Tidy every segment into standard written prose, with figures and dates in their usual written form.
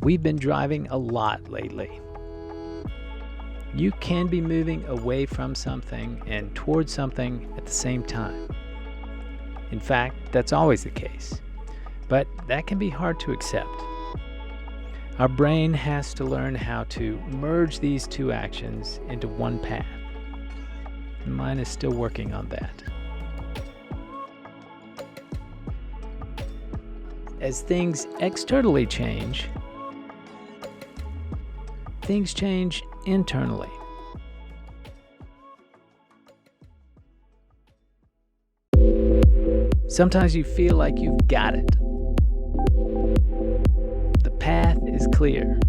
We've been driving a lot lately. You can be moving away from something and towards something at the same time. In fact, that's always the case. But that can be hard to accept. Our brain has to learn how to merge these two actions into one path. Mine is still working on that. As things externally change, things change internally. Sometimes you feel like you've got it. The path is clear.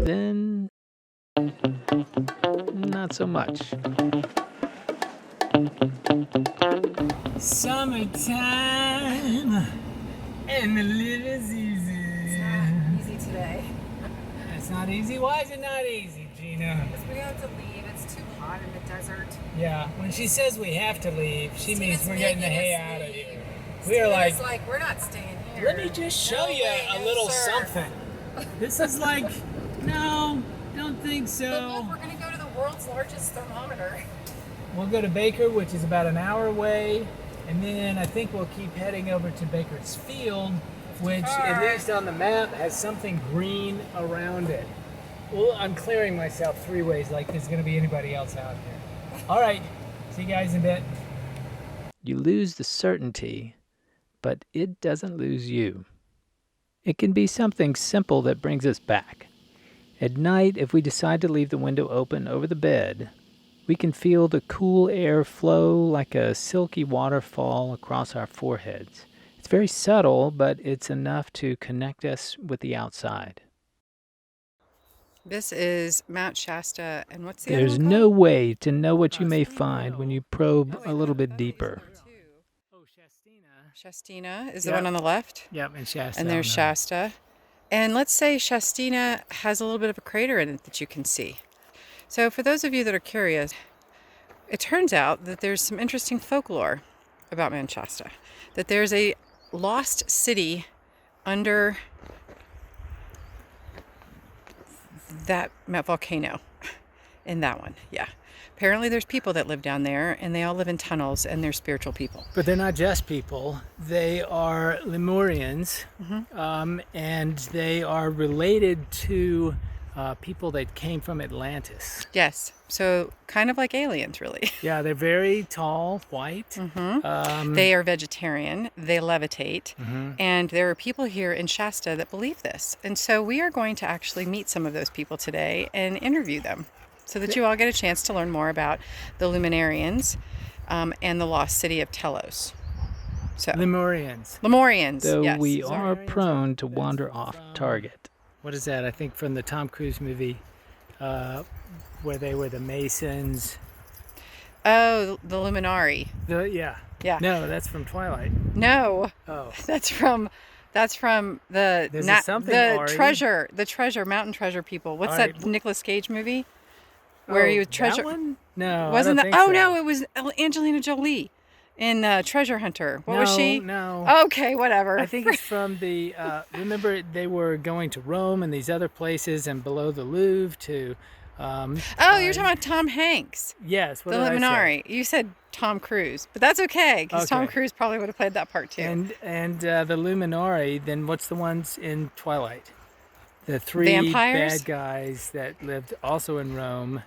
Then, not so much. Summertime, and the liver's easy. It's not easy today. It's not easy? Why is it not easy, Gina? Because we have to leave. It's too hot in the desert. Yeah, when she says we have to leave, she means we're getting the hay out of here. We're like, we're not staying here. Let me just show you a little something. This is like, no, don't think so. But look, we're going to go to the world's largest thermometer. We'll go to Baker, which is about an hour away, and then I think we'll keep heading over to Baker's Field, which, at least on the map, has something green around it. Well, I'm clearing myself 3 ways like there's going to be anybody else out here. All right, see you guys in a bit. You lose the certainty, but it doesn't lose you. It can be something simple that brings us back. At night, if we decide to leave the window open over the bed, we can feel the cool air flow like a silky waterfall across our foreheads. It's very subtle, but it's enough to connect us with the outside. This is Mount Shasta, and what's the other There's one no called? way to know what you may find when you probe a little bit deeper. Shastina is the one on the left. Yep, and Shasta. And there's Shasta. And let's say Shastina has a little bit of a crater in it that you can see. So for those of you that are curious, it turns out that there's some interesting folklore about Mount Shasta. That there's a lost city under that volcano in that one. Yeah. Apparently there's people that live down there, and they all live in tunnels, and they're spiritual people. But they're not just people. They are Lemurians, and they are related to people that came from Atlantis. Yes. So kind of like aliens, really. Yeah, they're very tall, white. They are vegetarian. They levitate. And there are people here in Shasta that believe this. And so we are going to actually meet some of those people today and interview them so that you all get a chance to learn more about the Luminarians and the lost city of Telos. So Lemurians. Though yes. We are prone to wander off target. What is that? I think from the Tom Cruise movie where they were the Masons. Oh, the Luminari. Yeah. No, that's from Twilight. No. Oh. That's from the treasure, mountain treasure people. What's that Nicolas Cage movie? Where he was treasure. That one? No, wasn't I that? don't think so. No, it was Angelina Jolie in Treasure Hunter. What was she? No. Okay, whatever. I think it's from the. Remember, they were going to Rome and these other places, and below the Louvre to. You're talking about Tom Hanks. Yes. What the did Luminari. I say? You said Tom Cruise, but that's okay because Tom Cruise probably would have played that part too. And the Luminari. Then what's the ones in Twilight? The 3 vampires? bad guys that lived also in Rome.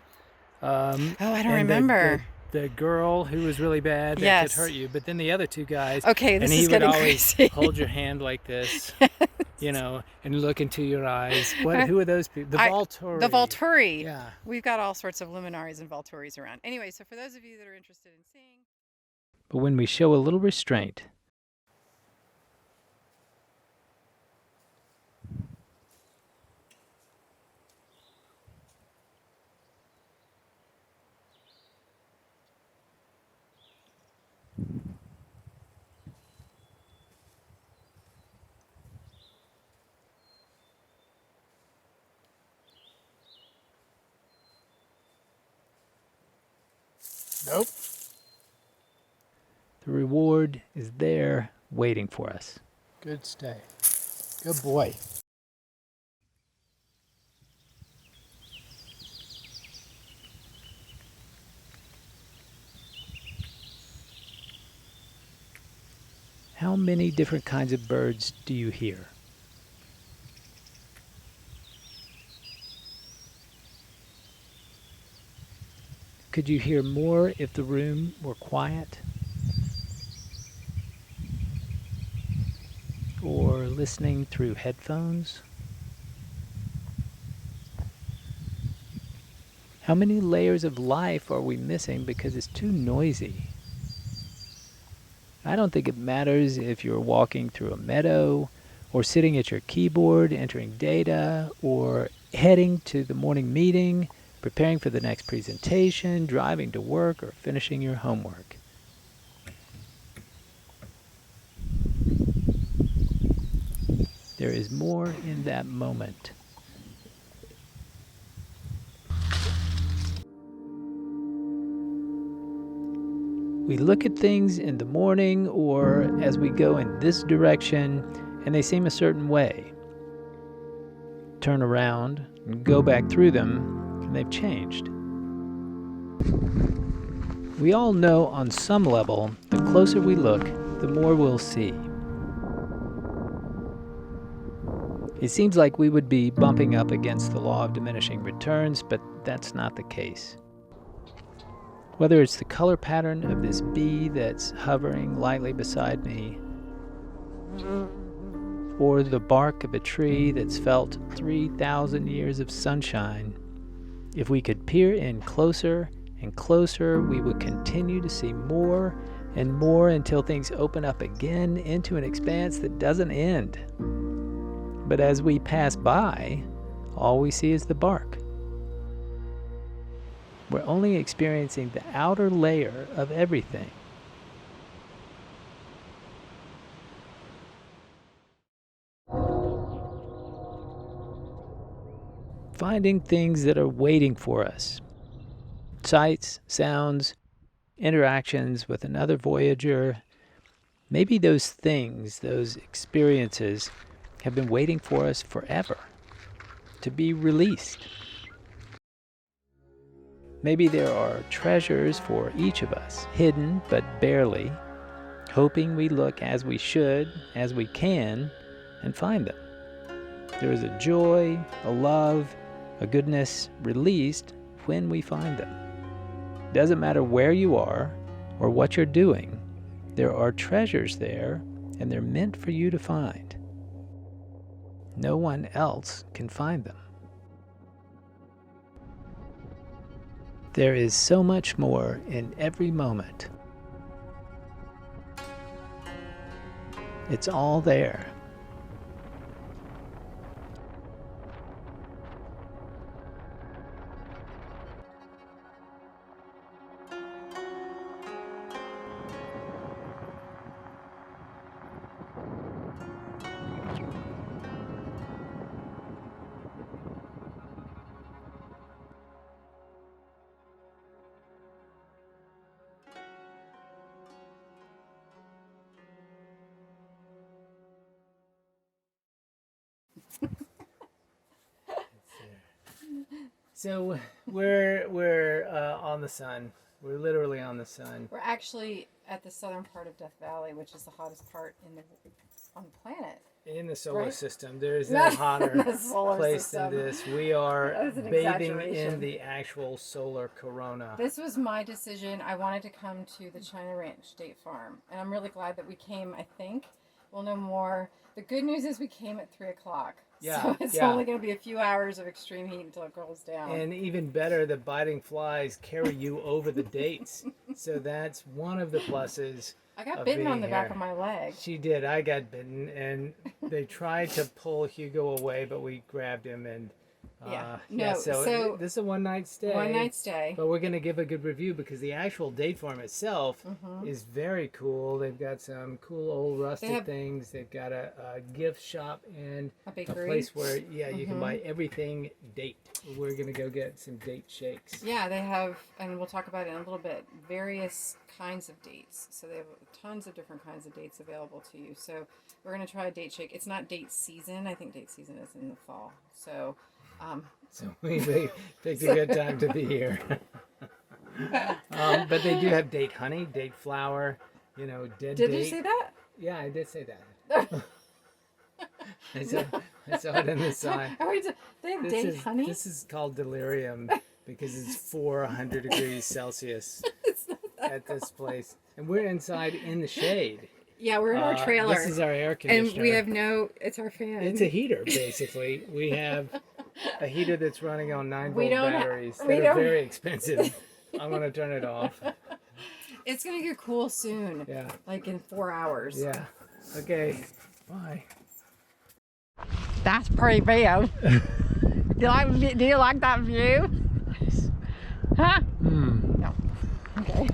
I don't remember. The girl who was really bad that could hurt you, but then the other 2 guys. Okay, this is getting And he crazy. would always hold your hand like this, and look into your eyes. Who are those people? The Volturi. The Volturi. Yeah. We've got all sorts of Luminaries and Volturis around. Anyway, so for those of you that are interested in seeing. But when we show a little restraint, nope. The reward is there waiting for us. Good stay. Good boy. How many different kinds of birds do you hear? Could you hear more if the room were quiet? Or listening through headphones? How many layers of life are we missing because it's too noisy? I don't think it matters if you're walking through a meadow, or sitting at your keyboard entering data, or heading to the morning meeting, preparing for the next presentation, driving to work, or finishing your homework. There is more in that moment. We look at things in the morning or as we go in this direction and they seem a certain way. Turn around and go back through them and they've changed. We all know on some level, the closer we look, the more we'll see. It seems like we would be bumping up against the law of diminishing returns, but that's not the case. Whether it's the color pattern of this bee that's hovering lightly beside me, or the bark of a tree that's felt 3,000 years of sunshine, if we could peer in closer and closer, we would continue to see more and more until things open up again into an expanse that doesn't end. But as we pass by, all we see is the bark. We're only experiencing the outer layer of everything. Finding things that are waiting for us. Sights, sounds, interactions with another voyager. Maybe those things, those experiences, have been waiting for us forever to be released. Maybe there are treasures for each of us, hidden but barely, hoping we look as we should, as we can, and find them. There is a joy, a love, a goodness released when we find them. Doesn't matter where you are or what you're doing, there are treasures there, and they're meant for you to find. No one else can find them. There is so much more in every moment. It's all there. So we're on the sun. We're literally on the sun. We're actually at the southern part of Death Valley, which is the hottest part on the planet. In the solar Right? system, there is no hotter place system. than this. We are bathing in exaggeration. the actual solar corona. This was my decision. I wanted to come to the China Ranch State Farm, and I'm really glad that we came. I think we'll know more. The good news is we came at 3 o'clock. Yeah, So it's yeah. only going to be a few hours of extreme heat until it cools down. And even better, the biting flies carry you over the dates. So that's one of the pluses. I got of bitten on the being back here. of my leg. She did. I got bitten, and they tried to pull Hugo away, but we grabbed him, and so this is a one-night stay. One night stay. But we're going to give a good review because the actual date farm itself is very cool. They've got some cool old rustic things. They've got a gift shop and A bakery. a place where you can buy everything date. We're going to go get some date shakes. Yeah, they have, and we'll talk about it in a little bit, various kinds of dates. So they have tons of different kinds of dates available to you. So we're going to try a date shake. It's not date season. I think date season is in the fall. So we picked a good time to be here. But they do have date honey, date flower, dead Did date. you say that? Yeah, I did say that. I saw it in the sign. They have This date is honey? this is called delirium because it's 400 degrees Celsius at this place, and we're inside in the shade. Yeah, we're in our trailer. This is our air conditioner. And we have it's our fan. It's a heater, basically. We have a heater that's running on 9-volt batteries that we are don't- very expensive. I'm gonna turn it off. It's gonna get cool soon. Yeah. Like in 4 hours. Yeah. Okay. Bye. That's pretty view. Do you like that view? Huh? No. Okay.